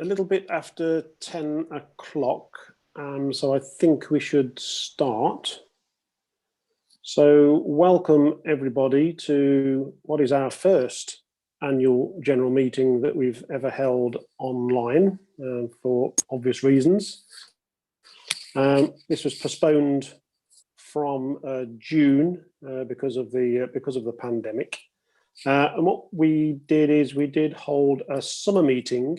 a little bit after 10 o'clock, so I think we should start. So welcome everybody to what is our first annual general meeting that we've ever held online for obvious reasons. This was postponed from June because of the pandemic. And what we did is we did hold a summer meeting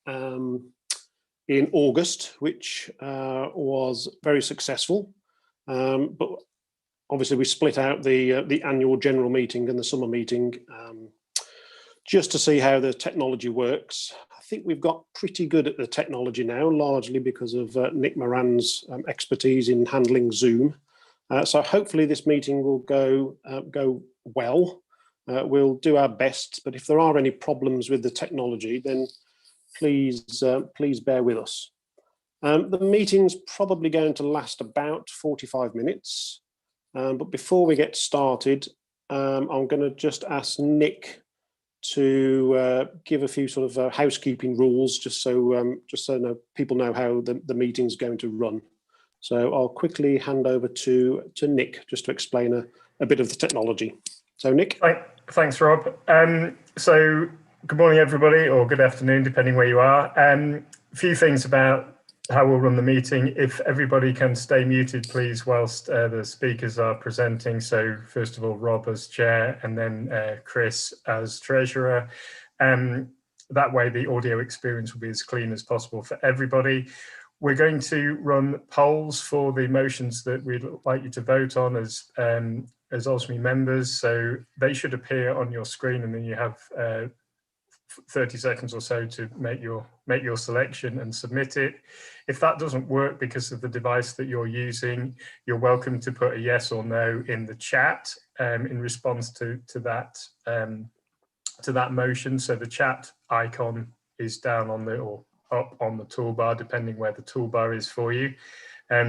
in August, which was very successful. But obviously we split out the annual general meeting and the summer meeting just to see how the technology works. I think we've got pretty good at the technology now, largely because of Nick Moran's expertise in handling Zoom. So hopefully this meeting will go well. We'll do our best, but if there are any problems with the technology, then please bear with us. The meeting's probably going to last about 45 minutes. But before we get started, I'm going to just ask Nick to give a few sort of housekeeping rules, just so people know how the meeting's going to run. So I'll quickly hand over to Nick just to explain a bit of the technology. So Nick. Thanks, Rob. So good morning, everybody, or good afternoon, depending where you are. A few things about how we'll run the meeting. If everybody can stay muted, please, whilst the speakers are presenting. So first of all, Rob as chair, and then Chris as treasurer. That way the audio experience will be as clean as possible for everybody. We're going to run polls for the motions that we'd like you to vote on as Osme members. So they should appear on your screen, and then you have 30 seconds or so to make your selection and submit it. If that doesn't work because of the device that you're using, you're welcome to put a yes or no in the chat in response to that motion. So the chat icon is down on or up on the toolbar, depending where the toolbar is for you.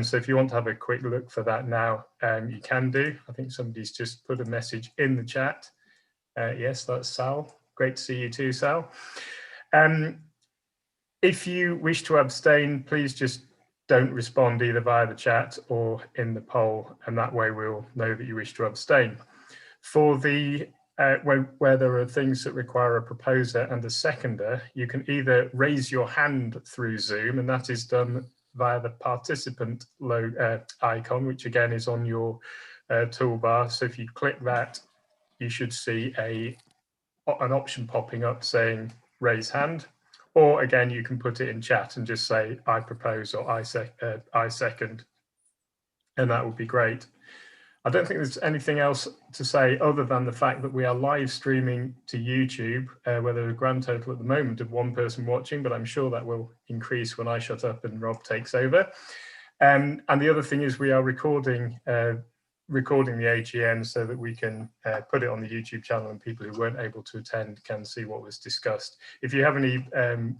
So if you want to have a quick look for that now, you can do. I think somebody's just put a message in the chat. Yes, that's Sal. Great to see you too, Sal. If you wish to abstain, please just don't respond either via the chat or in the poll, and that way we'll know that you wish to abstain. For the where there are things that require a proposer and a seconder, you can either raise your hand through Zoom, and that is done via the participant icon, which again is on your toolbar. So if you click that, you should see an option popping up saying raise hand, or again you can put it in chat and just say I propose or I second, and that would be great. I don't think there's anything else to say other than the fact that we are live streaming to YouTube, where there's a grand total at the moment of 1 person watching, but I'm sure that will increase when I shut up and Rob takes over. And the other thing is we are recording the AGM so that we can put it on the YouTube channel, and people who weren't able to attend can see what was discussed. If you have any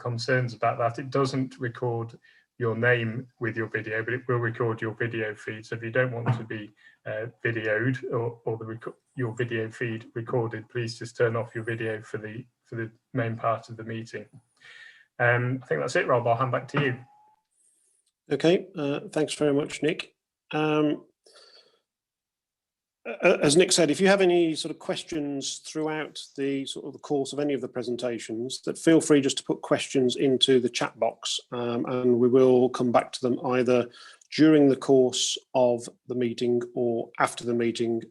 concerns about that, it doesn't record your name with your video, but it will record your video feed. So if you don't want to be videoed or your video feed recorded, please just turn off your video for the main part of the meeting. I think that's it, Rob. I'll hand back to you. Okay, thanks very much, Nick. As Nick said, if you have any sort of questions throughout the course of any of the presentations, that feel free just to put questions into the chat box, and we will come back to them either during the course of the meeting or after the meeting.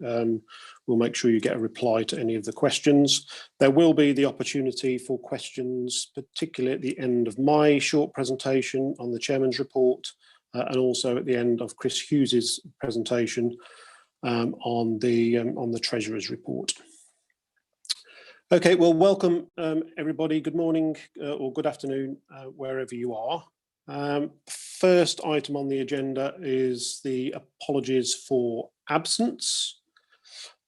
We'll make sure you get a reply to any of the questions. There will be the opportunity for questions, particularly at the end of my short presentation on the chairman's report, and also at the end of Chris Hughes's presentation on the Treasurer's report. Okay, well, welcome everybody. Good morning or good afternoon, wherever you are. First item on the agenda is the apologies for absence.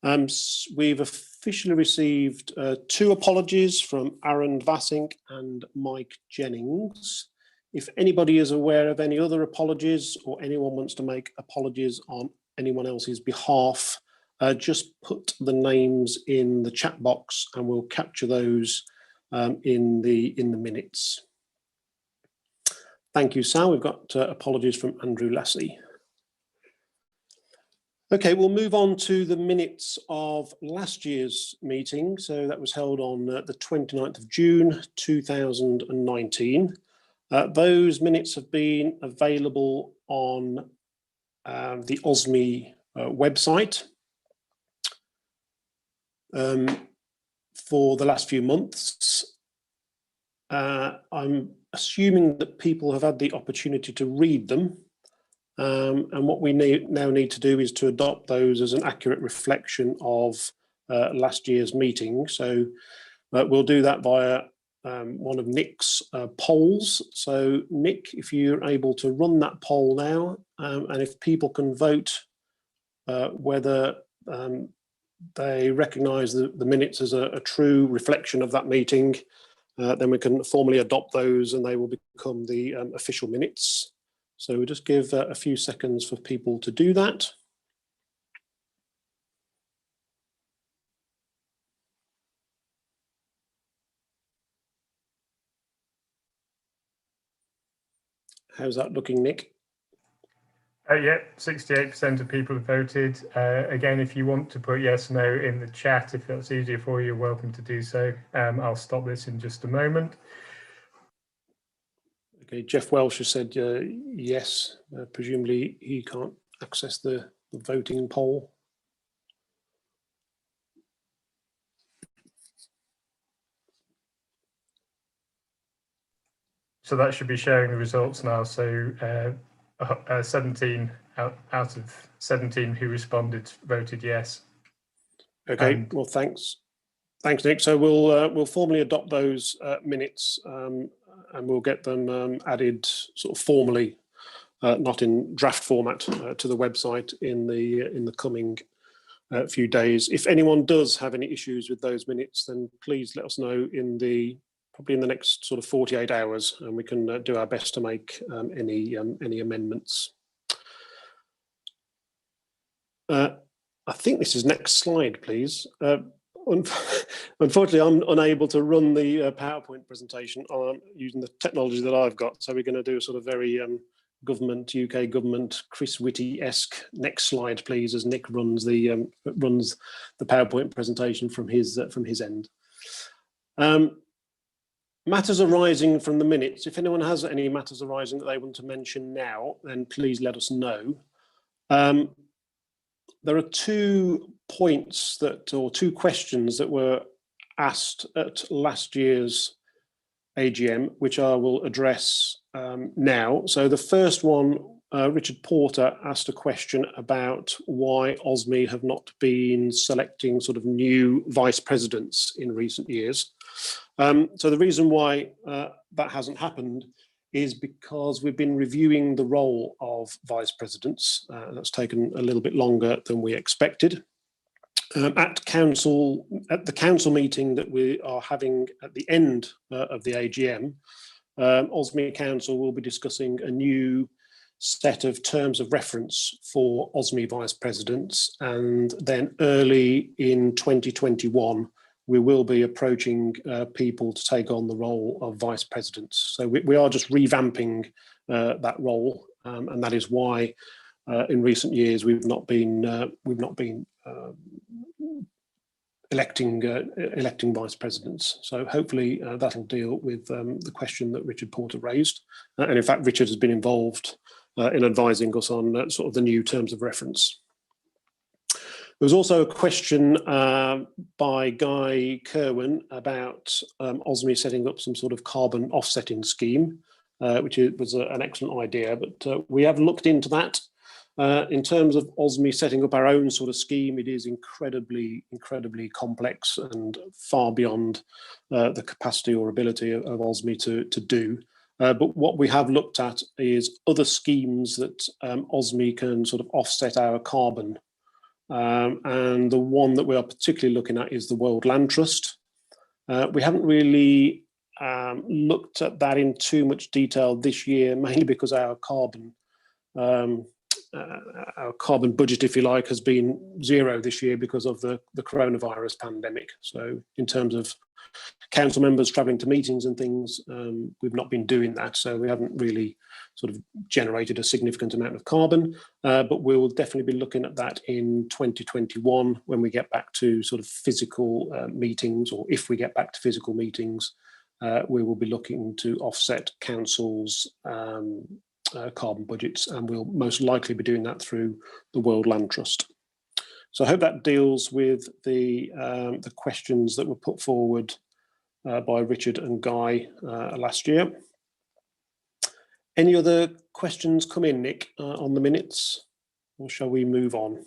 We've officially received 2 apologies from Aaron Vassink and Mike Jennings. If anybody is aware of any other apologies, or anyone wants to make apologies on anyone else's behalf, just put the names in the chat box and we'll capture those in the minutes. Thank you, Sal. We've got apologies from Andrew Lassie. Okay, we'll move on to the minutes of last year's meeting. So that was held on the 29th of June 2019. Those minutes have been available on the Osme website for the last few months. I'm assuming that people have had the opportunity to read them. And what we now need to do is to adopt those as an accurate reflection of last year's meeting. So we'll do that via one of Nick's polls. So Nick, if you're able to run that poll now, and if people can vote whether they recognise the minutes as a true reflection of that meeting, then we can formally adopt those and they will become the official minutes. So we'll just give a few seconds for people to do that. How's that looking, Nick? Yeah, 68% of people have voted. Again, if you want to put yes, no in the chat, if that's easier for you, you're welcome to do so. I'll stop this in just a moment. Okay, Jeff Welsh has said yes. Presumably he can't access the voting poll. So that should be showing the results now. So 17 out of 17 who responded voted yes. Okay, well, thanks, Nick. So we'll formally adopt those minutes and we'll get them added sort of formally, not in draft format, to the website in the coming few days. If anyone does have any issues with those minutes, then please let us know probably in the next sort of 48 hours, and we can do our best to make any amendments. I think this is next slide, please. Unfortunately, I'm unable to run the PowerPoint presentation using the technology that I've got. So we're going to do a sort of very UK government Chris Whitty-esque next slide, please, as Nick runs the PowerPoint presentation from his end. Matters arising from the minutes. If anyone has any matters arising that they want to mention now, then please let us know. There are 2 points or 2 questions that were asked at last year's AGM, which I will address now. So the first one, Richard Porter asked a question about why Osme have not been selecting sort of new vice presidents in recent years. So the reason why that hasn't happened is because we've been reviewing the role of vice presidents. That's taken a little bit longer than we expected. At the council meeting that we are having at the end of the AGM, Osme Council will be discussing a new set of terms of reference for Osme vice presidents, and then early in 2021 we will be approaching people to take on the role of vice presidents. So we are just revamping that role, and that is why in recent years we've not been electing vice presidents. So hopefully that'll deal with the question that Richard Porter raised, and in fact Richard has been involved in advising us on sort of the new terms of reference. There was also a question by Guy Kerwin about Osme setting up some sort of carbon offsetting scheme, which was an excellent idea, but we have looked into that. In terms of Osme setting up our own sort of scheme, it is incredibly complex and far beyond the capacity or ability of Osme to do. But what we have looked at is other schemes that Osme can sort of offset our carbon. And the one that we are particularly looking at is the World Land Trust. We haven't really looked at that in too much detail this year, mainly because our carbon budget, if you like, has been zero this year because of the coronavirus pandemic. So in terms of council members travelling to meetings and things, we've not been doing that, so we haven't really sort of generated a significant amount of carbon, but we will definitely be looking at that in 2021 when we get back to sort of physical meetings, or if we get back to physical meetings, we will be looking to offset councils' carbon budgets, and we'll most likely be doing that through the World Land Trust. So I hope that deals with the questions that were put forward by Richard and Guy last year. Any other questions come in, Nick, on the minutes, or shall we move on?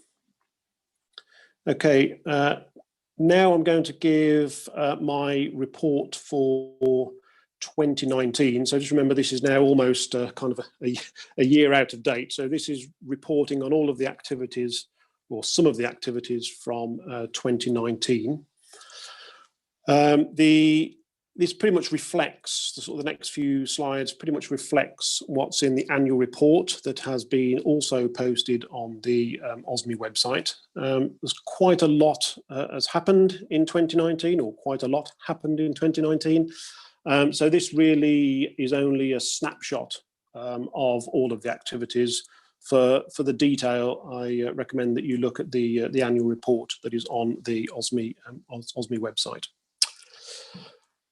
Okay, now I'm going to give my report for 2019. So just remember, this is now almost kind of a year out of date. So this is reporting on all of the activities, or some of the activities from 2019. This pretty much reflects, the sort of the next few slides pretty much reflects what's in the annual report that has been also posted on the Osme website. There's quite a lot has happened in 2019, or quite a lot happened in 2019. So this really is only a snapshot of all of the activities. For the detail, I recommend that you look at the annual report that is on the Osme website.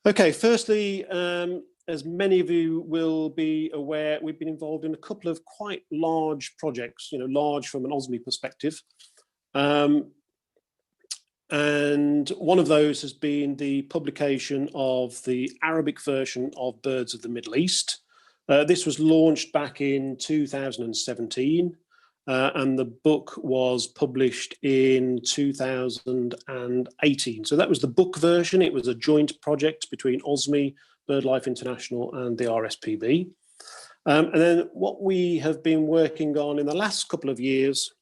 Okay, firstly, as many of you will be aware, we've been involved in a couple of quite large projects, large from an Osme perspective. And one of those has been the publication of the Arabic version of Birds of the Middle East. This was launched back in 2017, and the book was published in 2018. So that was the book version. It was a joint project between Osme, BirdLife International and the RSPB. And then what we have been working on in the last couple of years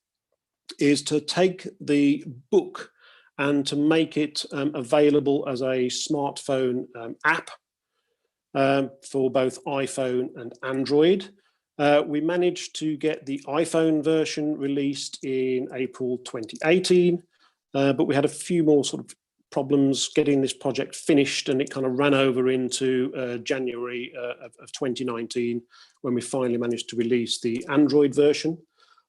is to take the book and to make it available as a smartphone app for both iPhone and Android. We managed to get the iPhone version released in April 2018, but we had a few more sort of problems getting this project finished, and it kind of ran over into January of 2019 when we finally managed to release the Android version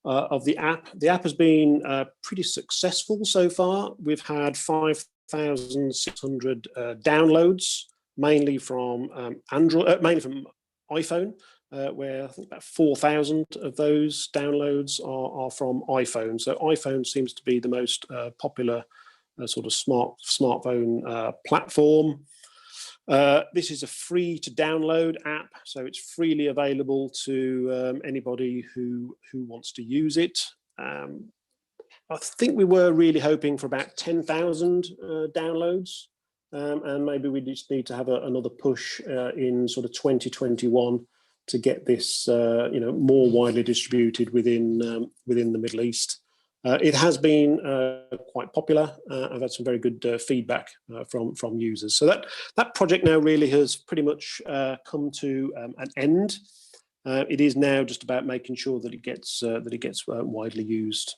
of the app. The app has been pretty successful so far. We've had 5,600 downloads, mainly from Android, mainly from iPhone, where I think about 4,000 of those downloads are from iPhone. So iPhone seems to be the most popular sort of smartphone platform. This is a free to download app, so it's freely available to anybody who wants to use it. I think we were really hoping for about 10,000 downloads, and maybe we just need to have another push in sort of 2021 to get this more widely distributed within the Middle East. It has been quite popular. I've had some very good feedback from users. So that project now really has pretty much come to an end. It is now just about making sure that it gets widely used.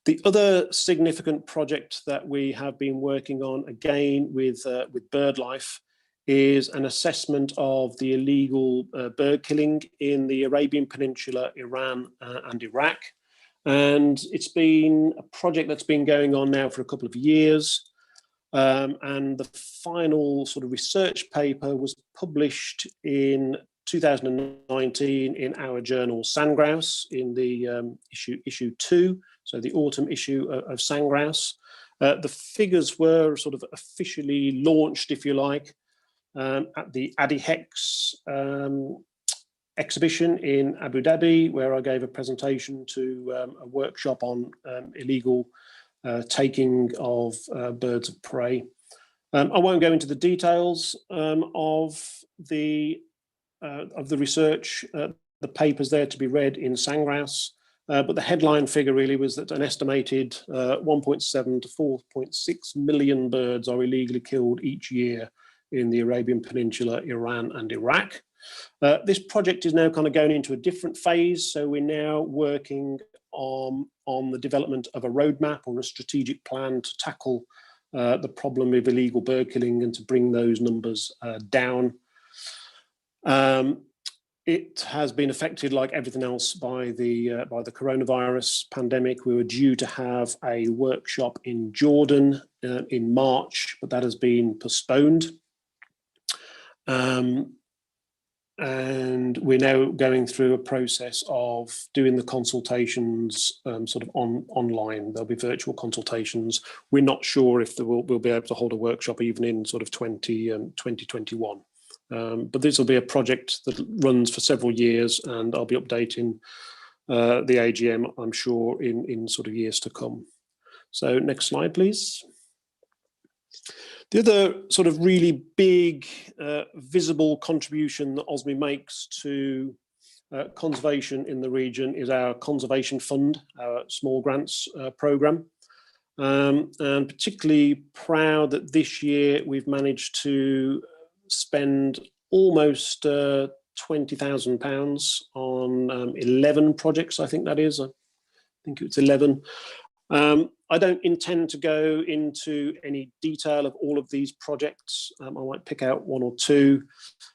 The other significant project that we have been working on, again with BirdLife, is an assessment of the illegal bird killing in the Arabian Peninsula, Iran and Iraq. And it's been a project that's been going on now for a couple of years. And the final sort of research paper was published in 2019 in our journal Sandgrouse, in the issue 2, so the autumn issue of Sandgrouse. The figures were sort of officially launched, if you like, at the ADIHEX exhibition in Abu Dhabi, where I gave a presentation to a workshop on illegal taking of birds of prey. I won't go into the details of the research. The paper's there to be read in Sandgrouse, but the headline figure really was that an estimated 1.7 to 4.6 million birds are illegally killed each year in the Arabian Peninsula, Iran and Iraq. This project is now kind of going into a different phase. So we're now working on the development of a roadmap or a strategic plan to tackle the problem of illegal bird killing and to bring those numbers down. It has been affected, like everything else, by the coronavirus pandemic. We were due to have a workshop in Jordan in March, but that has been postponed. And we're now going through a process of doing the consultations sort of online. There'll be virtual consultations. We're not sure if we'll be able to hold a workshop even in sort of 2021. But this will be a project that runs for several years, and I'll be updating the AGM, I'm sure, in sort of years to come. So next slide, please. The other sort of really big visible contribution that Osme makes to conservation in the region is our conservation fund, our small grants programme. And particularly proud that this year we've managed to spend almost £20,000 on 11 projects, I think that is. I think it's 11. I don't intend to go into any detail of all of these projects. I might pick out one or two,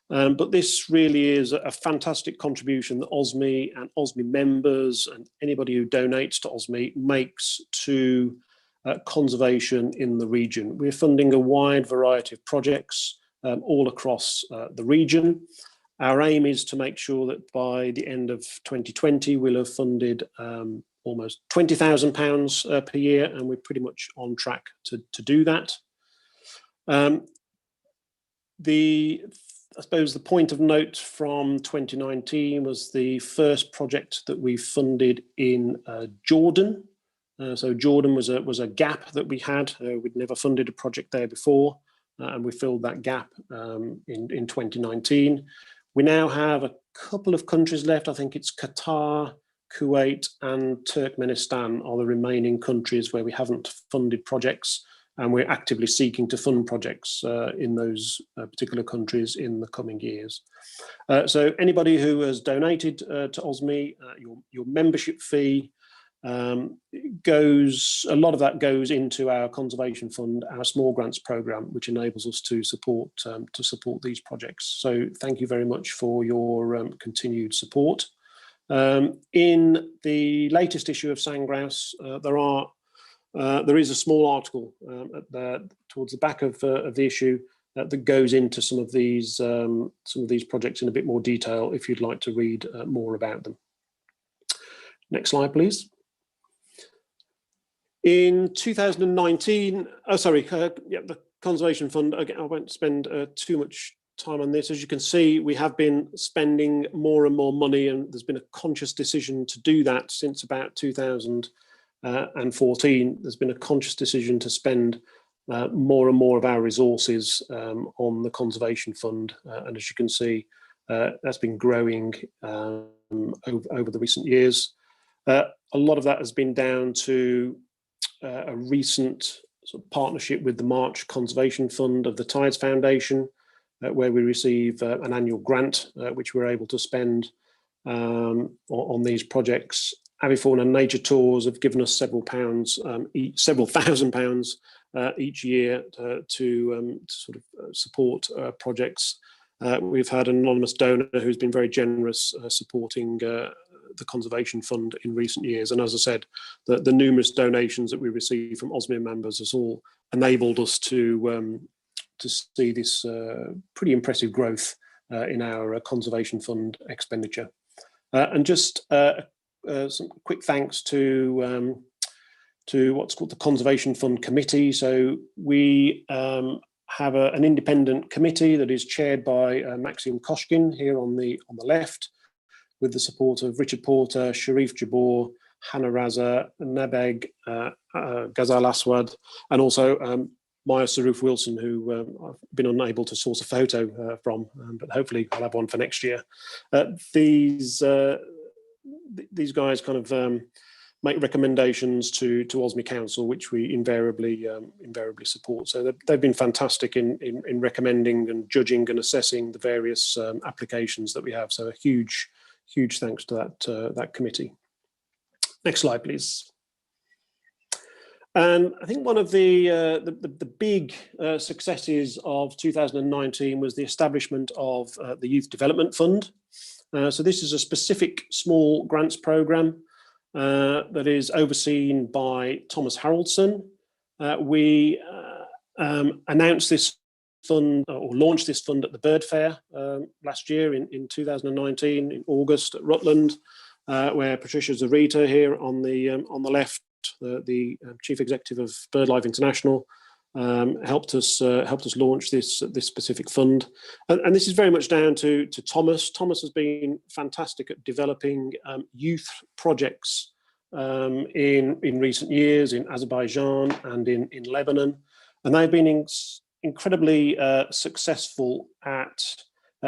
but this really is a fantastic contribution that Osme and Osme members and anybody who donates to Osme makes to conservation in the region. We're funding a wide variety of projects all across the region. Our aim is to make sure that by the end of 2020, we'll have funded almost £20,000 per year, and we're pretty much on track to do that. I suppose the point of note from 2019 was the first project that we funded in Jordan. So Jordan was a gap that we had. We'd never funded a project there before, and we filled that gap in 2019. We now have a couple of countries left. I think it's Qatar, Kuwait and Turkmenistan are the remaining countries where we haven't funded projects, and we're actively seeking to fund projects in those particular countries in the coming years. So anybody who has donated to Osme, your membership fee a lot of that goes into our conservation fund, our small grants program, which enables us to support these projects. So thank you very much for your continued support. In the latest issue of Sandgrouse, there is a small article towards the back of the issue that goes into some of these projects in a bit more detail if you'd like to read more about them. Next slide, please. In 2019, the Conservation Fund, again, I won't spend too much time on this. As you can see, we have been spending more and more money, and there's been a conscious decision to do that since about 2014. There's been a conscious decision to spend more and more of our resources on the Conservation Fund, and as you can see, that's been growing over the recent years. A lot of that has been down to a recent sort of partnership with the March Conservation Fund of the Tides Foundation, where we receive an annual grant, which we're able to spend on these projects. Avifauna Nature Tours have given us several thousand pounds each year to sort of support projects. We've had an anonymous donor who's been very generous supporting the Conservation Fund in recent years. And as I said, the numerous donations that we receive from Osme members has all enabled us to see this pretty impressive growth in our Conservation Fund expenditure. And just some quick thanks to what's called the Conservation Fund Committee. So we have an independent committee that is chaired by Maxim Koshkin here on the left, with the support of Richard Porter, Sharif Jabor, Hannah Raza, Nabeg, Ghazal Aswad, and also Maya Saruf Wilson, who I've been unable to source a photo from, but hopefully I'll have one for next year. These guys kind of make recommendations to Osme Council, which we invariably support. So they've been fantastic in recommending and judging and assessing the various applications that we have. So a huge thanks to that committee. Next slide, please. And I think one of the big successes of 2019 was the establishment of the Youth Development Fund. So this is a specific small grants program that is overseen by Thomas Haraldson. We announced this fund or launched this fund at the Bird Fair last year in 2019 in August at Rutland, where Patricia Zarita here on the left, the chief executive of BirdLife International, helped us launch this specific fund, and this is very much down to Thomas. Thomas has been fantastic at developing youth projects in recent years in Azerbaijan and in Lebanon, and they've been incredibly successful at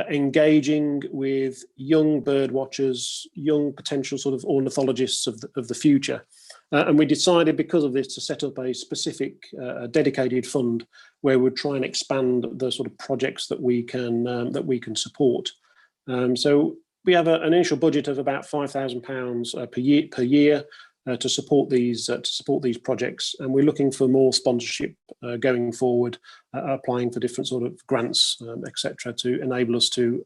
engaging with young bird watchers, young potential sort of ornithologists of the future. And we decided because of this to set up a specific dedicated fund where we'd try and expand the sort of projects that we can support. So we have an initial budget of about £5,000 per year to support these projects, and we're looking for more sponsorship going forward, applying for different sort of grants, etc., to enable us to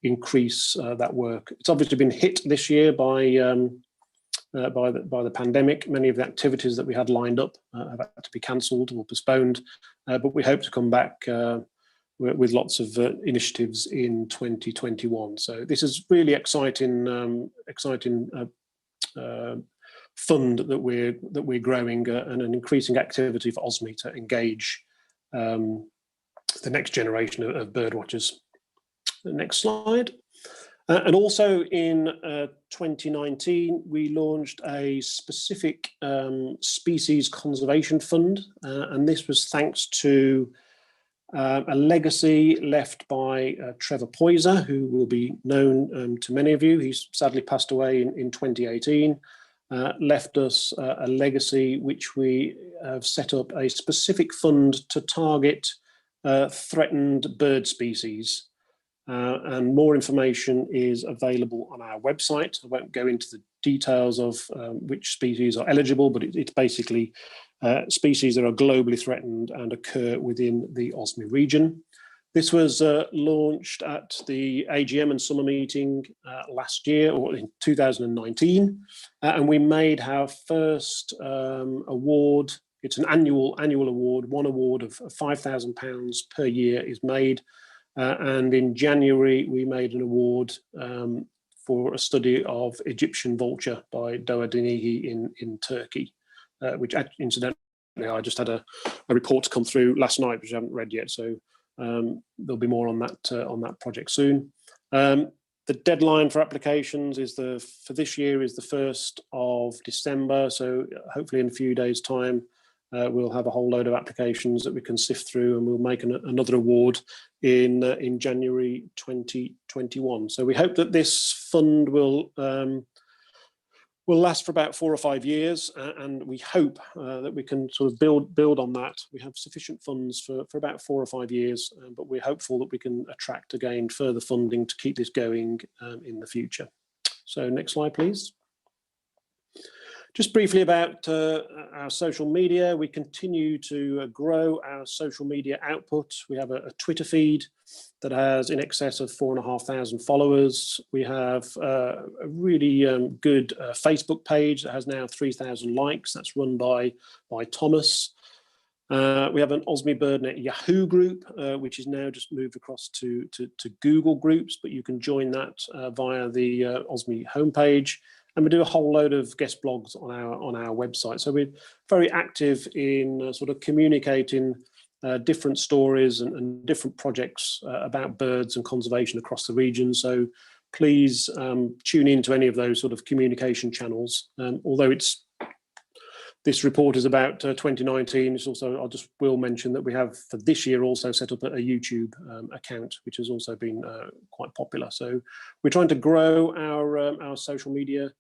increase that work. It's obviously been hit this year by the pandemic. Many of the activities that we had lined up have had to be cancelled or postponed, but we hope to come back with lots of initiatives in 2021. So this is really exciting fund that we're growing, and an increasing activity for Osme to engage the next generation of bird watchers. The next slide. And also in 2019, we launched a specific species conservation fund, and this was thanks to a legacy left by Trevor Poyser, who will be known to many of you. He's sadly passed away in 2018, left us a legacy which we have set up a specific fund to target threatened bird species. And more information is available on our website. I won't go into the details of which species are eligible, but it's basically species that are globally threatened and occur within the Osme region. This was launched at the AGM and summer meeting last year, or in 2019, and we made our first award. It's an annual award. One award of £5,000 per year is made. And in January, we made an award for a study of Egyptian vulture by Doğa Dinihi in Turkey, which incidentally, I just had a report come through last night, which I haven't read yet. So there'll be more on that project soon. The deadline for applications for this year is the 1st of December. So hopefully in a few days' time, we'll have a whole load of applications that we can sift through, and we'll make another award in January 2021. So we hope that this fund will last for about 4 or 5 years, and we hope that we can sort of build on that. We have sufficient funds for about 4 or 5 years, but we're hopeful that we can attract again further funding to keep this going in the future. So next slide, please. Just briefly about our social media. We continue to grow our social media output. We have a Twitter feed that has in excess of 4,500 followers. We have a really good Facebook page that has now 3,000 likes. That's run by Thomas. We have an Osme BirdNet Yahoo group, which is now just moved across to Google Groups, but you can join that via the Osme homepage. And we do a whole load of guest blogs on our website. So we're very active in sort of communicating different stories and different projects about birds and conservation across the region. So please tune in to any of those sort of communication channels. Although this report is about 2019, it's also, I will mention that we have for this year also set up a YouTube account, which has also been quite popular. So we're trying to grow our social media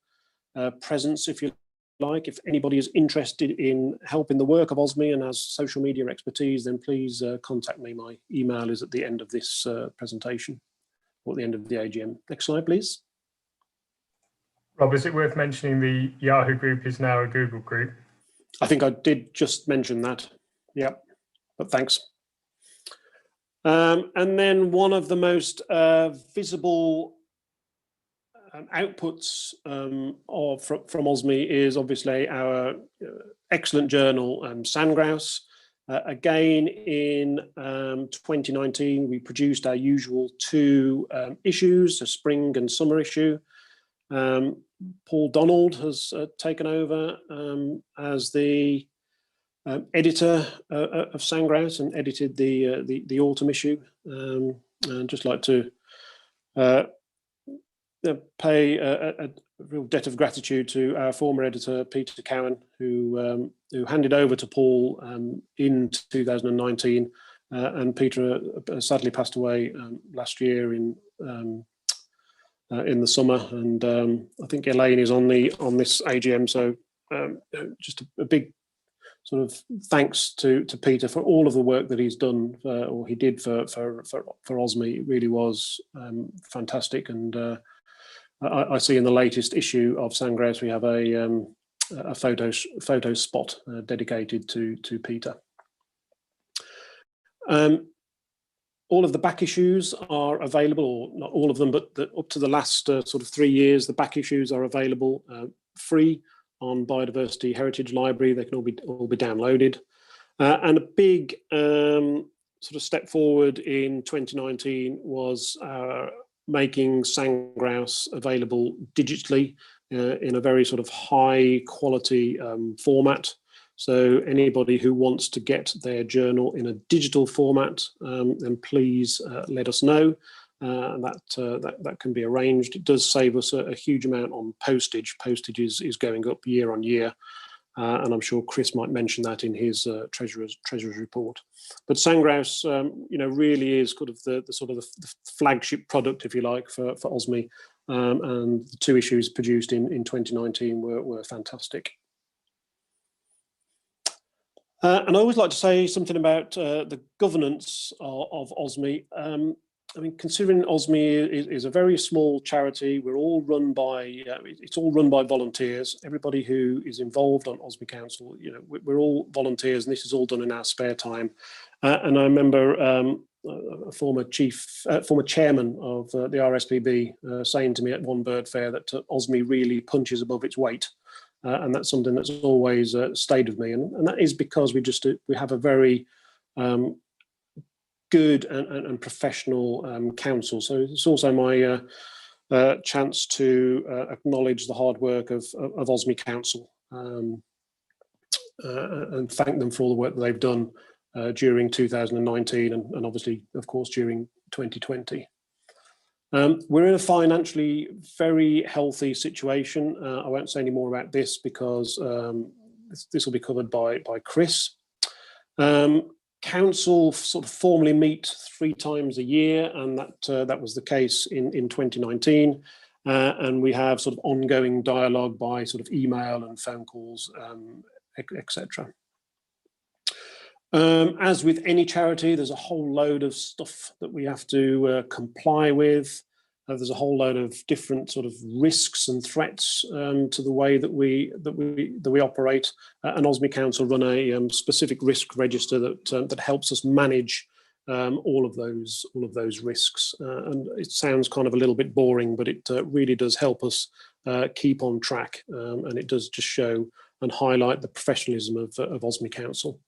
presence, if you like. If anybody is interested in helping the work of Osme and has social media expertise, then please contact me. My email is at the end of this presentation, or at the end of the AGM. Next slide, please. Rob, is it worth mentioning the Yahoo group is now a Google group? I think I did just mention that. Yeah, but thanks. And then one of the most visible outputs from Osme is obviously our excellent journal, Sandgrouse. Again, in 2019, we produced our usual 2 issues, a spring and summer issue. Paul Donald has taken over as the editor of Sandgrouse and edited the autumn issue. And just like to pay a real debt of gratitude to our former editor Peter Cowan, who handed over to Paul in 2019, and Peter sadly passed away last year in the summer. And I think Elaine is on this AGM, so just a big sort of thanks to Peter for all of the work that he's done, or he did for Osme. It really was fantastic. And I see in the latest issue of Sandgrouse we have a photo spot dedicated to Peter. All of the back issues are available, or not all of them, but up to the last sort of 3 years, the back issues are available free on Biodiversity Heritage Library. They can all be downloaded. And a big sort of step forward in 2019 was making Sandgrouse available digitally in a very sort of high quality format. So anybody who wants to get their journal in a digital format, then please let us know. That can be arranged. It does save us a huge amount on postage. Postage is going up year on year, and I'm sure Chris might mention that in his treasurer's report. But Sandgrouse, really is kind of the sort of the flagship product, if you like, for Osme, and the 2 issues produced in 2019 were fantastic. And I always like to say something about the governance of Osme. I mean, considering Osme is a very small charity, we're all run by it's all run by volunteers. Everybody who is involved on Osme Council, we're all volunteers, and this is all done in our spare time. And I remember a former chairman of the RSPB saying to me at one bird fair that Osme really punches above its weight. And that's something that's always stayed with me, and that is because we have a very good and professional council. So it's also my chance to acknowledge the hard work of Osme Council and thank them for all the work that they've done during 2019 and obviously, of course, during 2020. We're in a financially very healthy situation. I won't say any more about this because this will be covered by Chris. Council sort of formally meet 3 times a year, and that was the case in 2019. And we have sort of ongoing dialogue by sort of email and phone calls, etc. As with any charity, there's a whole load of stuff that we have to comply with. There's a whole load of different sort of risks and threats to the way that we operate. And Osme Council run a specific risk register that helps us manage all of those risks. And it sounds kind of a little bit boring, but it really does help us keep on track, and it does just show and highlight the professionalism of Osme Council.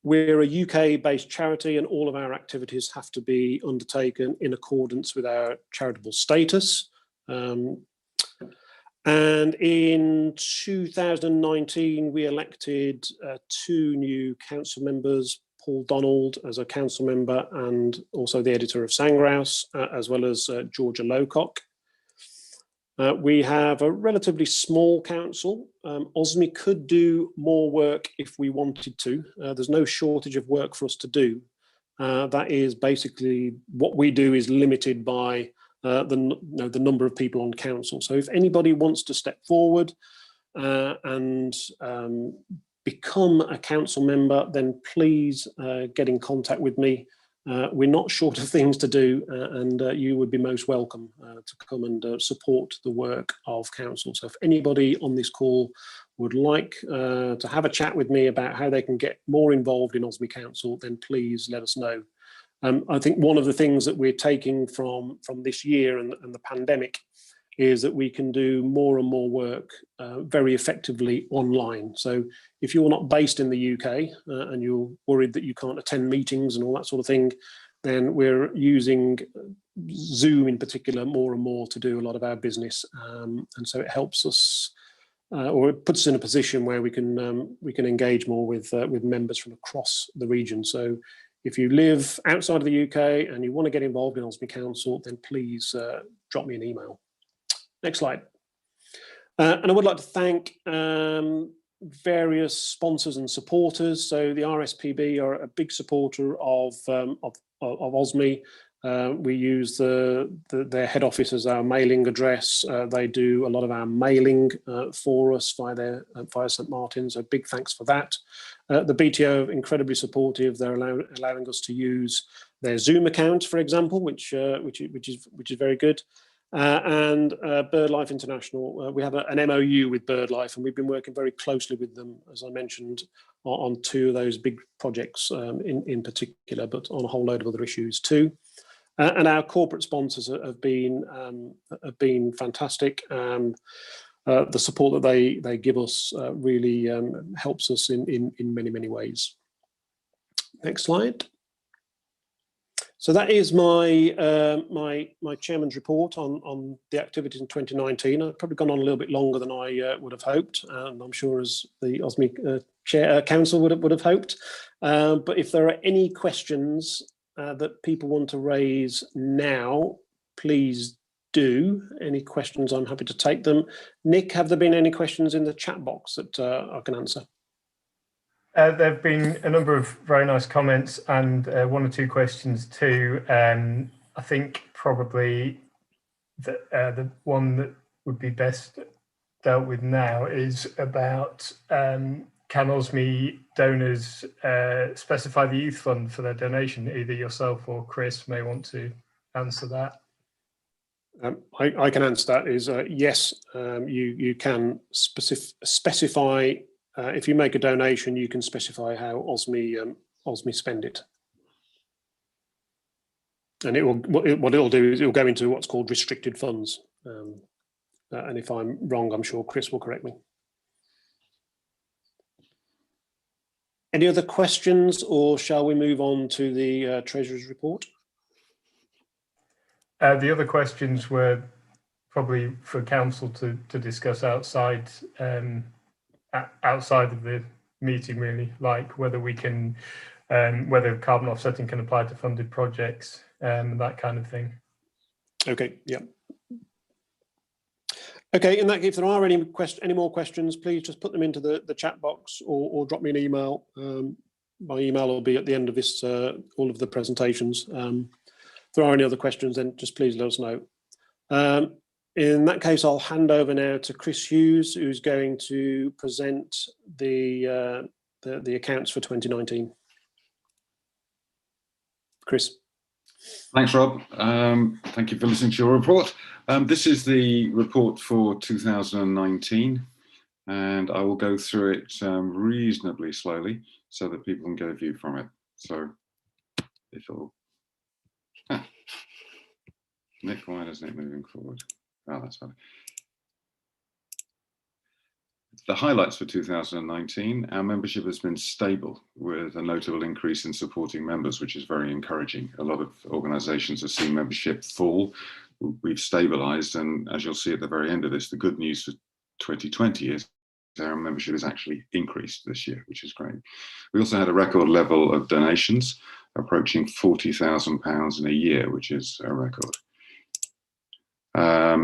We're a UK-based charity, and all of our activities have to be undertaken in accordance with our charitable status. And in 2019, we elected 2 new council members, Paul Donald as a council member and also the editor of Sandgrouse, as well as Georgia Lowcock. We have a relatively small council. Osme could do more work if we wanted to. There's no shortage of work for us to do. That is basically what we do is limited by the number of people on council. So if anybody wants to step forward and become a council member, then please get in contact with me. We're not short of things to do, and you would be most welcome to come and support the work of council. So if anybody on this call would like to have a chat with me about how they can get more involved in Osme Council, then please let us know. I think one of the things that we're taking from this year and the pandemic is that we can do more and more work very effectively online. So if you're not based in the UK and you're worried that you can't attend meetings and all that sort of thing, then we're using Zoom in particular more and more to do a lot of our business. And so it helps us, or it puts us in a position where we can engage more with members from across the region. So if you live outside of the UK and you want to get involved in Osme Council, then please drop me an email. Next slide. And I would like to thank various sponsors and supporters. So the RSPB are a big supporter of Osme. We use their head office as our mailing address. They do a lot of our mailing for us via St Martin's. So big thanks for that. The BTO are incredibly supportive. They're allowing us to use their Zoom account, for example, which is very good. And BirdLife International, we have an MOU with BirdLife, and we've been working very closely with them, as I mentioned, on 2 of those big projects in particular, but on a whole load of other issues too. And our corporate sponsors have been fantastic. The support that they give us really helps us in many ways. Next slide. So that is my chairman's report on the activities in 2019. I've probably gone on a little bit longer than I would have hoped, and I'm sure as the Osme Council would have hoped. But if there are any questions that people want to raise now, please do. Any questions, I'm happy to take them. Nick, have there been any questions in the chat box that I can answer? There have been a number of very nice comments and 1 or 2 questions too. I think probably the one that would be best dealt with now is about can Osme donors specify the youth fund for their donation? Either yourself or Chris may want to answer that. I can answer that. Is yes, you can specify. If you make a donation, you can specify how Osme spend it, and what it'll do is it'll go into what's called restricted funds. And if I'm wrong, I'm sure Chris will correct me. Any other questions, or shall we move on to the Treasurer's report? The other questions were probably for council to discuss outside of the meeting, really, like whether we can, whether carbon offsetting can apply to funded projects, that kind of thing. Okay, yeah. Okay, in that case, if there are any more questions, please just put them into the chat box or drop me an email. My email will be at the end of this, all of the presentations. If there are any other questions, then just please let us know. In that case, I'll hand over now to Chris Hughes, who's going to present the accounts for 2019. Chris. Thanks, Rob. Thank you for listening to your report. This is the report for 2019, and I will go through it reasonably slowly so that people can get a view from it. So, if it'll... Nick, why isn't it moving forward? Oh, that's funny. The highlights for 2019, our membership has been stable with a notable increase in supporting members, which is very encouraging. A lot of organisations have seen membership fall. We've stabilised, and as you'll see at the very end of this, the good news for 2020 is our membership has actually increased this year, which is great. We also had a record level of donations, approaching £40,000 in a year, which is a record.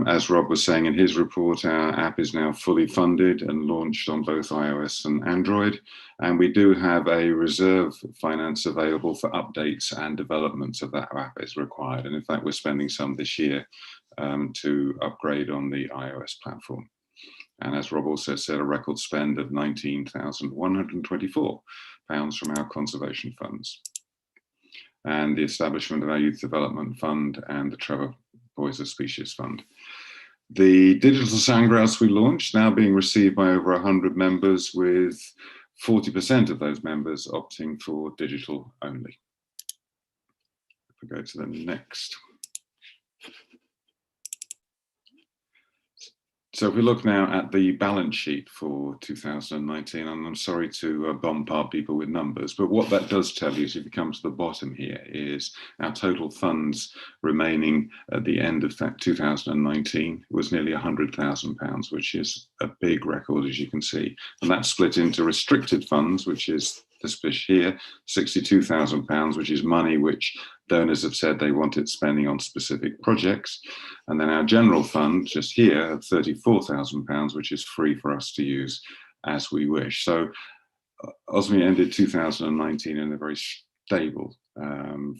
As Rob was saying in his report, our app is now fully funded and launched on both iOS and Android. And we do have a reserve finance available for updates and developments of that app as required. And in fact, we're spending some this year to upgrade on the iOS platform. And as Rob also said, a record spend of £19,124 from our conservation funds. And the establishment of our Youth Development Fund and the Trevor Poyser Species Fund. The digital Sandgrouse we launched, now being received by over 100 members, with 40% of those members opting for digital only. If we go to the next. So if we look now at the balance sheet for 2019, and I'm sorry to bombard people with numbers, but what that does tell you is, if you come to the bottom here, is our total funds remaining at the end of that 2019 was nearly £100,000, which is a big record, as you can see. And that's split into restricted funds, which is this bit here, £62,000, which is money which donors have said they wanted spending on specific projects. And then our general fund, just here, at £34,000, which is free for us to use as we wish. So Osme ended 2019 in a very stable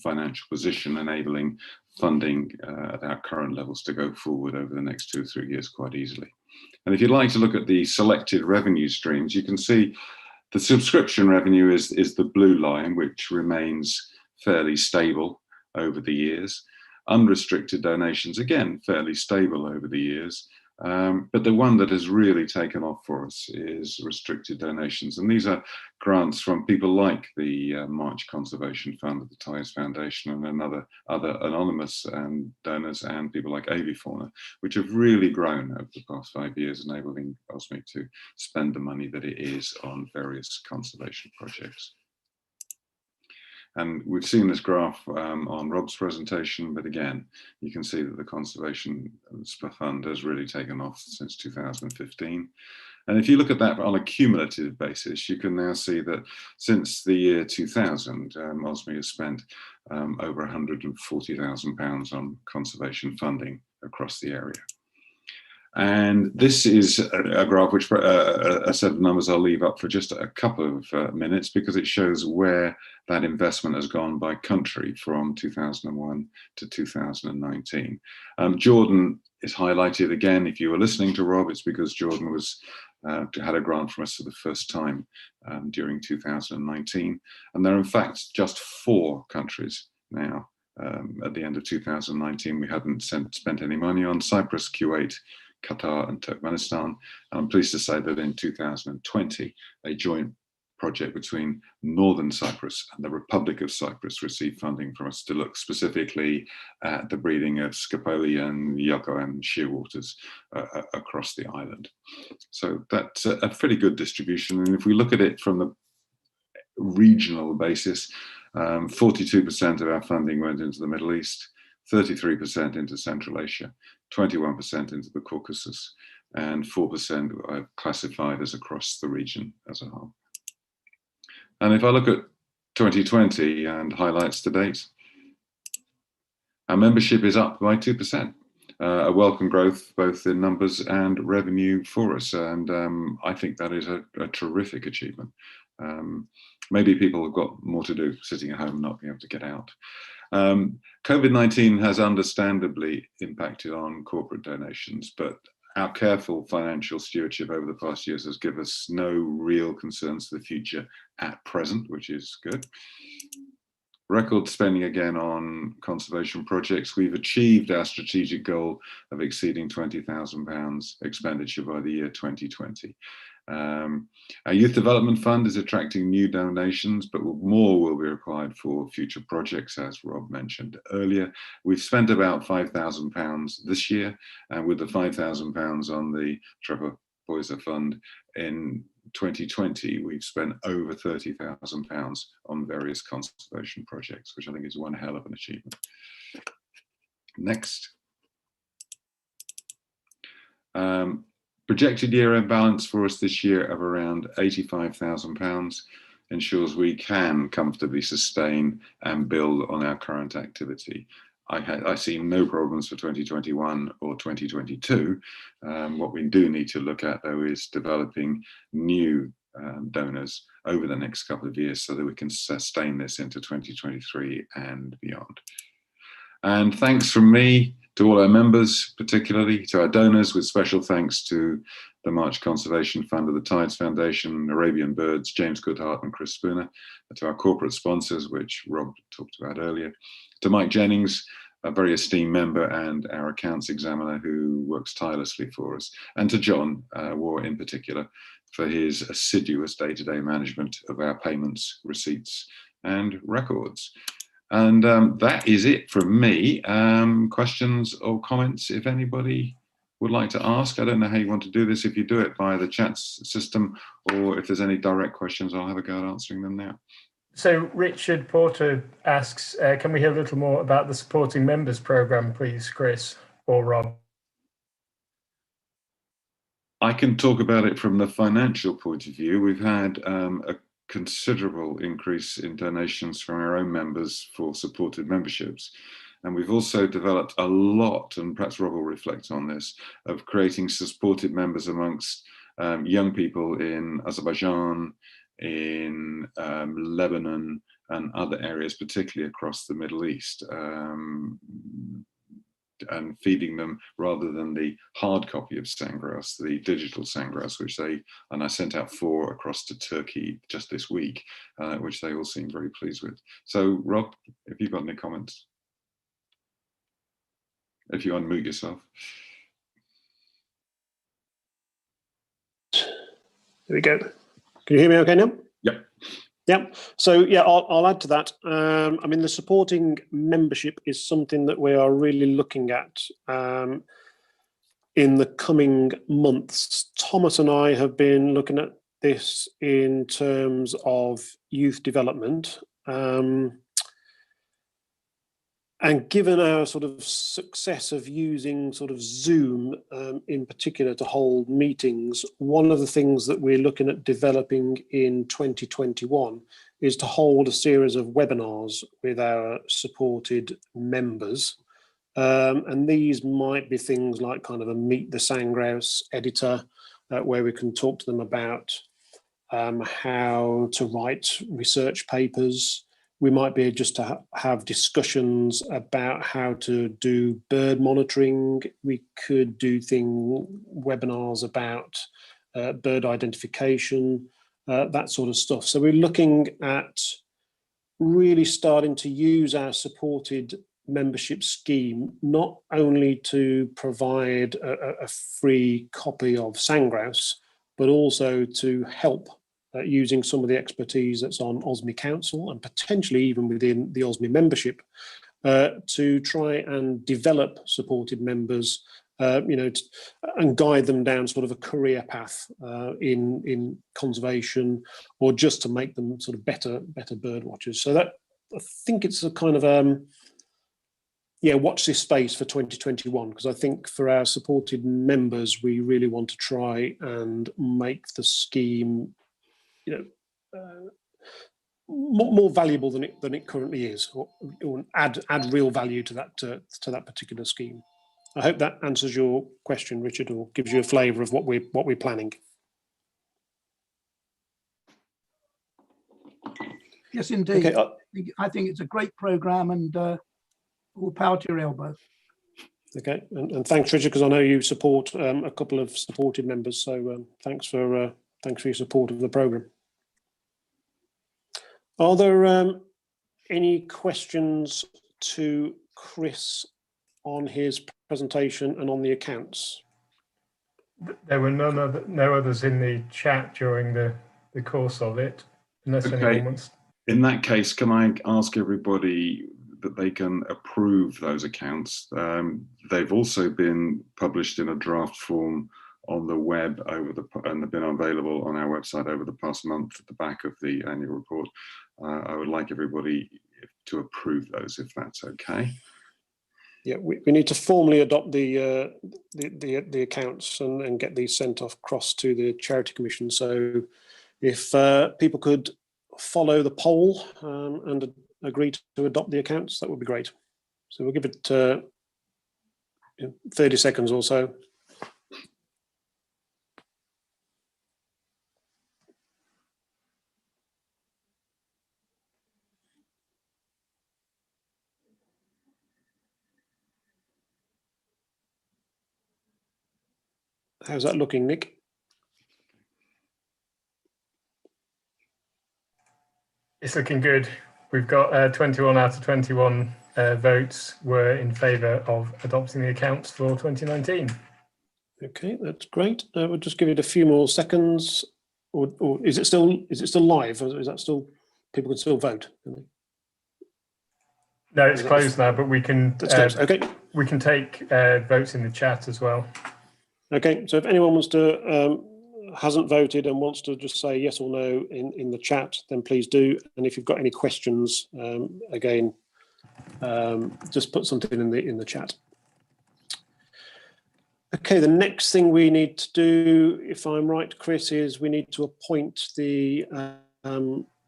financial position, enabling funding at our current levels to go forward over the next 2 or 3 years quite easily. And if you'd like to look at the selected revenue streams, you can see the subscription revenue is the blue line, which remains fairly stable over the years. Unrestricted donations, again, fairly stable over the years. But the one that has really taken off for us is restricted donations. And these are grants from people like the March Conservation Fund of the Tides Foundation and other anonymous donors, and people like Avifauna, which have really grown over the past 5 years, enabling Osme to spend the money that it is on various conservation projects. And we've seen this graph on Rob's presentation, but again, you can see that the Conservation Fund has really taken off since 2015. And if you look at that on a cumulative basis, you can now see that since the year 2000, Osme has spent over £140,000 on conservation funding across the area. And this is a graph, which a set of numbers I'll leave up for just a couple of minutes, because it shows where that investment has gone by country from 2001 to 2019. Jordan is highlighted again. If you were listening to Rob, it's because Jordan had a grant from us for the first time during 2019. And there are in fact just 4 countries now. At the end of 2019, we hadn't spent any money on: Cyprus, Kuwait, Qatar and Turkmenistan. And I'm pleased to say that in 2020, a joint project between Northern Cyprus and the Republic of Cyprus received funding from us to look specifically at the breeding of Scopoli and Yoko and shearwaters across the island. So that's a pretty good distribution. And if we look at it from the regional basis, 42% of our funding went into the Middle East, 33% into Central Asia, 21% into the Caucasus, and 4% are classified as across the region as a whole. And if I look at 2020 and highlights to date, our membership is up by 2%. A welcome growth both in numbers and revenue for us. And I think that is a terrific achievement. Maybe people have got more to do sitting at home, not being able to get out. COVID-19 has understandably impacted on corporate donations, but our careful financial stewardship over the past years has given us no real concerns for the future at present, which is good. Record spending again on conservation projects. We've achieved our strategic goal of exceeding £20,000 expenditure by the year 2020. Our Youth Development Fund is attracting new donations, but more will be required for future projects, as Rob mentioned earlier. We've spent about £5,000 this year, and with the £5,000 on the Trevor Poyser Fund in 2020, we've spent over £30,000 on various conservation projects, which I think is one hell of an achievement. Next. Projected year-end balance for us this year of around £85,000 ensures we can comfortably sustain and build on our current activity. I see no problems for 2021 or 2022. What we do need to look at, though, is developing new donors over the next couple of years so that we can sustain this into 2023 and beyond. And thanks from me to all our members, particularly to our donors, with special thanks to the March Conservation Fund of the Tides Foundation, Arabian Birds, James Goodhart and Chris Spooner, to our corporate sponsors, which Rob talked about earlier, to Mike Jennings, a very esteemed member and our accounts examiner who works tirelessly for us, and to John War in particular for his assiduous day-to-day management of our payments, receipts and records. And that is it from me. Questions or comments, if anybody would like to ask. I don't know how you want to do this, if you do it via the chat system, or if there's any direct questions, I'll have a go at answering them now. So Richard Porter asks, can we hear a little more about the supporting members programme, please, Chris or Rob? I can talk about it from the financial point of view. We've had a considerable increase in donations from our own members for supported memberships. And we've also developed a lot, and perhaps Rob will reflect on this, of creating supported members amongst young people in Azerbaijan, in Lebanon and other areas, particularly across the Middle East, and feeding them rather than the hard copy of Sandgrouse, the digital Sandgrouse, which and I sent out 4 across to Turkey just this week, which they all seem very pleased with. So Rob, if you've got any comments, if you unmute yourself. There we go. Can you hear me okay now? Yep. Yep. So yeah, I'll add to that. I mean, the supporting membership is something that we are really looking at in the coming months. Thomas and I have been looking at this in terms of youth development. And given our sort of success of using sort of Zoom in particular to hold meetings, one of the things that we're looking at developing in 2021 is to hold a series of webinars with our supported members. And these might be things like kind of a Meet the Sandgrouse editor, where we can talk to them about how to write research papers. We might be just to have discussions about how to do bird monitoring. We could do webinars about bird identification, that sort of stuff. So we're looking at really starting to use our supported membership scheme, not only to provide a free copy of Sandgrouse, but also to help using some of the expertise that's on Osme Council and potentially even within the Osme membership to try and develop supported members, and guide them down sort of a career path in conservation, or just to make them sort of better bird watchers. So that, I think it's a kind of watch this space for 2021, because I think for our supported members, we really want to try and make the scheme more valuable than it currently is, or add real value to that particular scheme. I hope that answers your question, Richard, or gives you a flavour of what we're planning. Yes, indeed. Okay, I think it's a great programme, and all power to your elbow. Okay, and thanks, Richard, because I know you support a couple of supported members. So thanks for your support of the programme. Are there any questions to Chris on his presentation and on the accounts? There were no others in the chat during the course of it, unless anyone wants. In that case, can I ask everybody that they can approve those accounts? They've also been published in a draft form on the web and they've been available on our website over the past month at the back of the annual report. I would like everybody to approve those, if that's okay. Yeah, we need to formally adopt the accounts and get these sent off across to the Charity Commission. So if people could follow the poll and agree to adopt the accounts, that would be great. So we'll give it 30 seconds or so. How's that looking, Nick? It's looking good. We've got 21 out of 21 votes were in favour of adopting the accounts for 2019. Okay, that's great. We'll just give it a few more seconds. Or is it still live? Or is that still, people can still vote? No, it's closed now, but we can Okay. we can take votes in the chat as well. Okay, so if anyone wants to hasn't voted and wants to just say yes or no in the chat, then please do. And if you've got any questions, again, just put something in the chat. Okay, the next thing we need to do, if I'm right, Chris, is we need to appoint the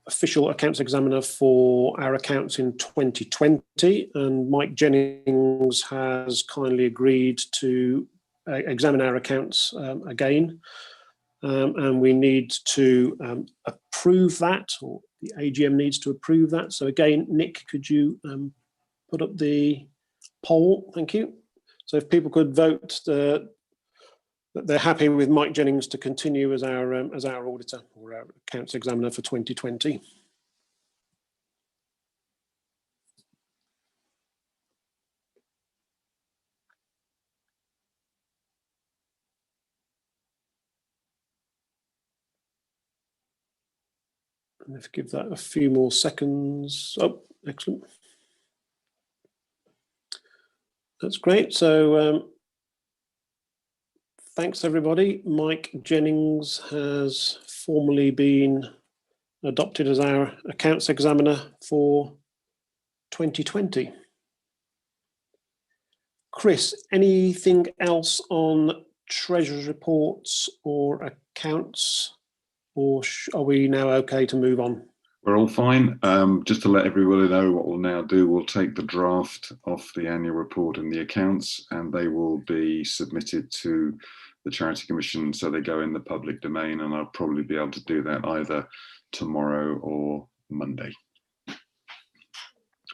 official accounts examiner for our accounts in 2020, and Mike Jennings has kindly agreed to examine our accounts again, and we need to approve that, or the AGM needs to approve that. So again, Nick, could you put up the poll? Thank you. So if people could vote that they're happy with Mike Jennings to continue as our auditor or our accounts examiner for 2020. And let's give that a few more seconds. Oh, excellent. That's great. So thanks, everybody. Mike Jennings has formally been adopted as our accounts examiner for 2020. Chris, anything else on treasurer's reports or accounts, or are we now okay to move on? We're all fine. Just to let everybody know what we'll now do, we'll take the draft off the annual report and the accounts, and they will be submitted to the Charity Commission, so they go in the public domain, and I'll probably be able to do that either tomorrow or Monday.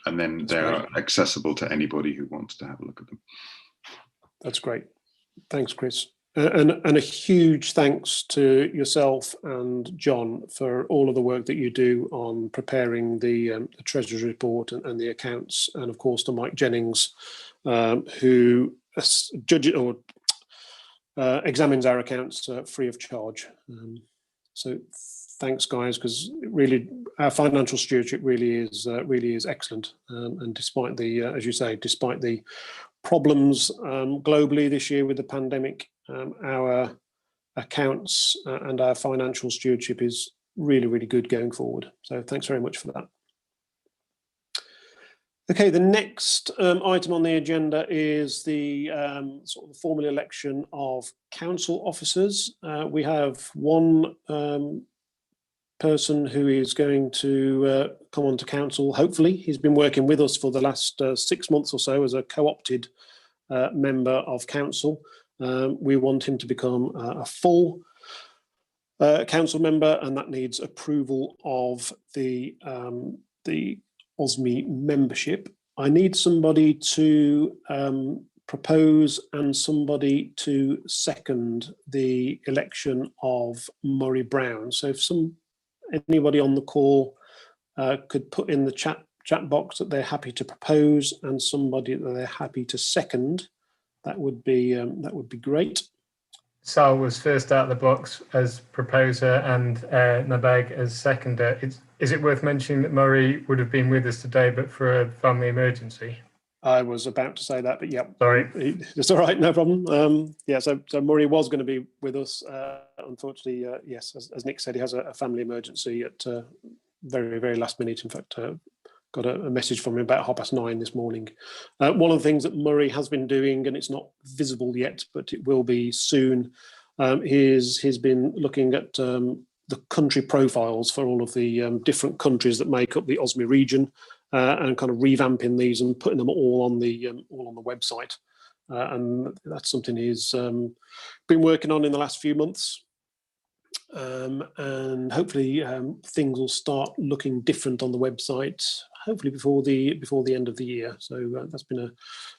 And then they're accessible to anybody who wants to have a look at them. That's great. Thanks, Chris. And a huge thanks to yourself and John for all of the work that you do on preparing the Treasurer's report and the accounts, and of course to Mike Jennings, who judges or examines our accounts free of charge. So thanks, guys, because really our financial stewardship really is excellent. And despite the, as you say, despite the problems globally this year with the pandemic, our accounts and our financial stewardship is really, really good going forward. So thanks very much for that. Okay, the next item on the agenda is the sort of formal election of council officers. We have one person who is going to come onto council. Hopefully, he's been working with us for the last 6 months or so as a co-opted member of council. We want him to become a full council member, and that needs approval of the Osme membership. I need somebody to propose and somebody to second the election of Murray Brown. So if anybody on the call could put in the chat box that they're happy to propose and somebody that they're happy to second, that would be great. Sal was first out of the box as proposer and Nabag as seconder. Is it worth mentioning that Murray would have been with us today, but for a family emergency? I was about to say that, but yeah. Sorry. It's all right, no problem. Yeah, so Murray was going to be with us. Unfortunately, yes, as Nick said, he has a family emergency at very, very last minute. In fact, got a message from him about 9:30 this morning. One of the things that Murray has been doing, and it's not visible yet, but it will be soon, he's been looking at the country profiles for all of the different countries that make up the Osme region, and kind of revamping these and putting them all on the website. And that's something he's been working on in the last few months. And hopefully things will start looking different on the website, hopefully before the end of the year. So that's been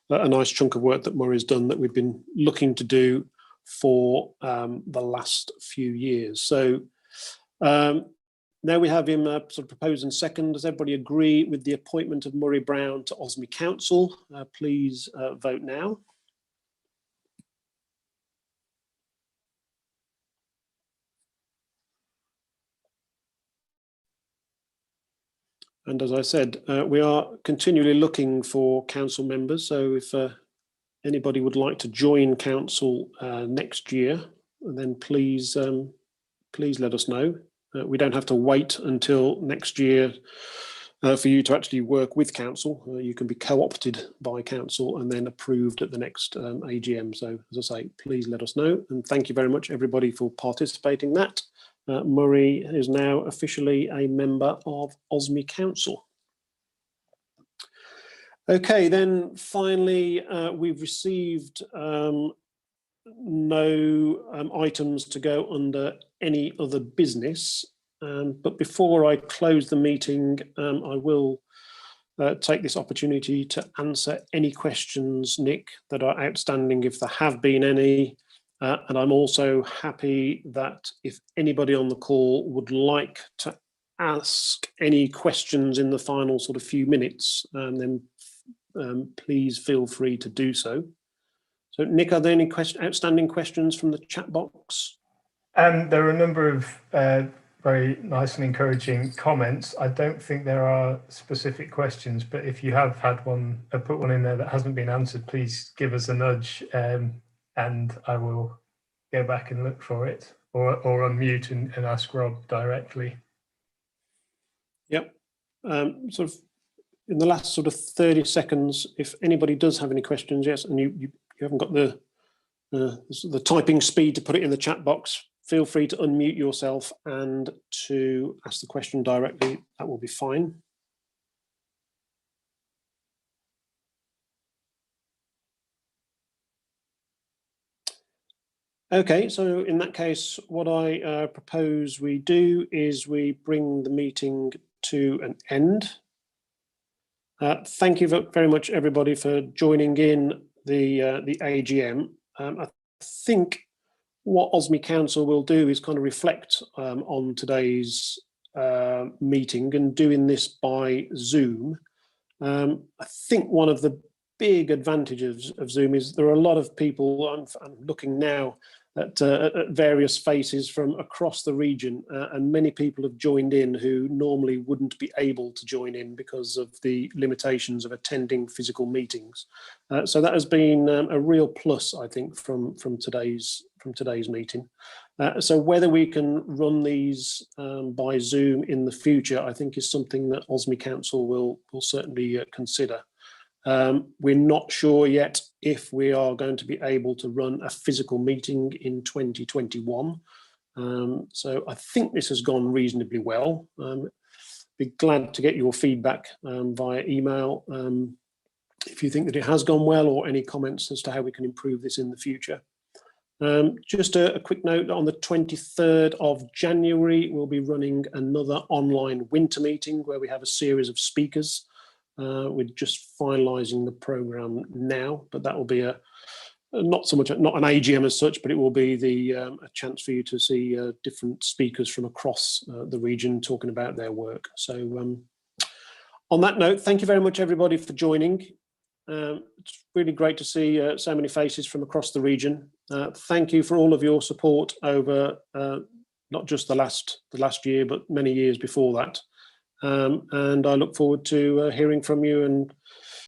a nice chunk of work that Murray's done that we've been looking to do for the last few years. So Now we have him sort of propose and second. Does everybody agree with the appointment of Murray Brown to Osme Council? Please vote now. And as I said, we are continually looking for council members. So if anybody would like to join council next year, then please let us know. We don't have to wait until next year for you to actually work with council. You can be co-opted by council and then approved at the next AGM. So as I say, please let us know. And thank you very much, everybody, for participating in that. Murray is now officially a member of Osme Council. Okay, then finally, we've received no items to go under any other business. But before I close the meeting, I will take this opportunity to answer any questions, Nick, that are outstanding, if there have been any. And I'm also happy that if anybody on the call would like to ask any questions in the final sort of few minutes, then please feel free to do so. So, Nick, are there any outstanding questions from the chat box? There are a number of very nice and encouraging comments. I don't think there are specific questions, but if you have had one, put one in there that hasn't been answered, please give us a nudge. And I will go back and look for it, or unmute and ask Rob directly. Yep. Sort of in the last sort of 30 seconds, if anybody does have any questions, yes, and you haven't got the typing speed to put it in the chat box, feel free to unmute yourself and to ask the question directly. That will be fine. Okay, so in that case, what I propose we do is we bring the meeting to an end. Thank you very much, everybody, for joining in the AGM. I think what Osme Council will do is kind of reflect on today's meeting, and doing this by Zoom. I think one of the big advantages of Zoom is there are a lot of people. I'm looking now at various faces from across the region, and many people have joined in who normally wouldn't be able to join in because of the limitations of attending physical meetings. So that has been a real plus, I think, from today's meeting. So whether we can run these by Zoom in the future, I think, is something that Osme Council will certainly consider. We're not sure yet if we are going to be able to run a physical meeting in 2021. So I think this has gone reasonably well. Be glad to get your feedback via email if you think that it has gone well, or any comments as to how we can improve this in the future. Just a quick note, on the 23rd of January, we'll be running another online winter meeting where we have a series of speakers. We're just finalising the programme now, but that will be not an AGM as such, but it will be a chance for you to see different speakers from across the region talking about their work. So on that note, thank you very much, everybody, for joining. It's really great to see so many faces from across the region. Thank you for all of your support over not just the last year, but many years before that. And I look forward to hearing from you and